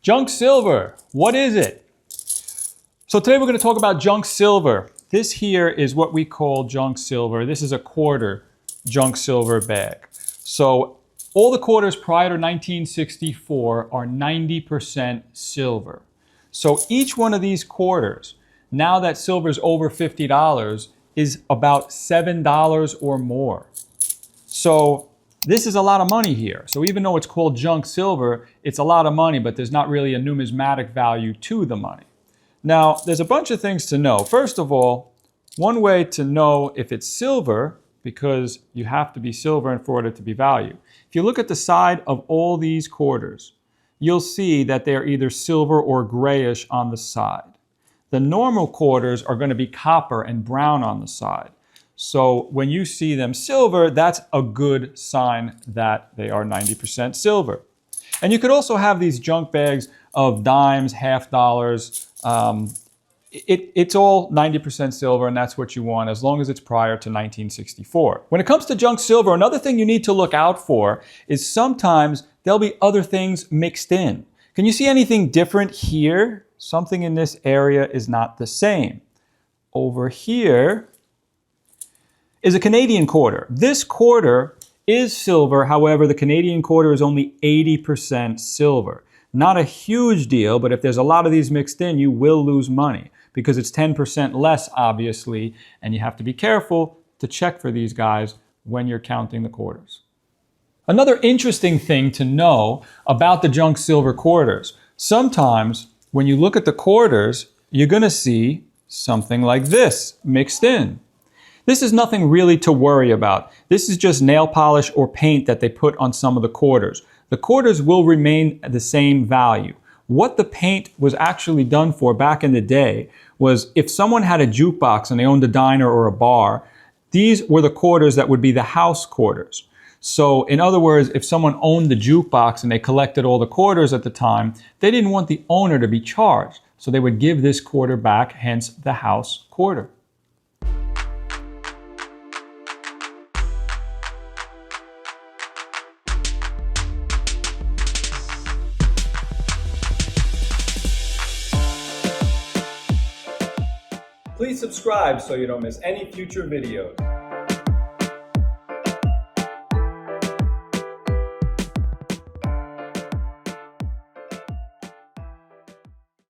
Junk silver, what is it? So today we're going to talk about junk silver. This here is what we call junk silver. This is a quarter junk silver bag. So all the quarters prior to 1964 are 90% silver. So each one of these quarters, now that silver is over $50, is about $7 or more. So this is a lot of money here. So even though it's called junk silver, it's a lot of money, but there's not really a numismatic value to the money. Now, there's a bunch of things to know. First of all, one way to know if it's silver, because you have to be silver in order to be valued. If you look at the side of all these quarters, you'll see that they're either silver or grayish on the side. The normal quarters are going to be copper and brown on the side. So when you see them silver, that's a good sign that they are 90% silver. And you could also have these junk bags of dimes, half dollars. It's all 90% silver, and that's what you want as long as it's prior to 1964. When it comes to junk silver, another thing you need to look out for is sometimes there'll be other things mixed in. Can you see anything different here? Something in this area is not the same. Over here is a Canadian quarter. This quarter is silver, however, the Canadian quarter is only 80% silver. Not a huge deal, but if there's a lot of these mixed in, you will lose money because it's 10% less, obviously, and you have to be careful to check for these guys when you're counting the quarters. Another interesting thing to know about the junk silver quarters, sometimes when you look at the quarters, you're going to see something like this mixed in. This is nothing really to worry about. This is just nail polish or paint that they put on some of the quarters. The quarters will remain the same value. What the paint was actually done for back in the day was if someone had a jukebox and they owned a diner or a bar, these were the quarters that would be the house quarters. So in other words, if someone owned the jukebox and they collected all the quarters at the time, they didn't want the owner to be charged. So they would give this quarter back, hence the house quarter. Please subscribe so you don't miss any future videos.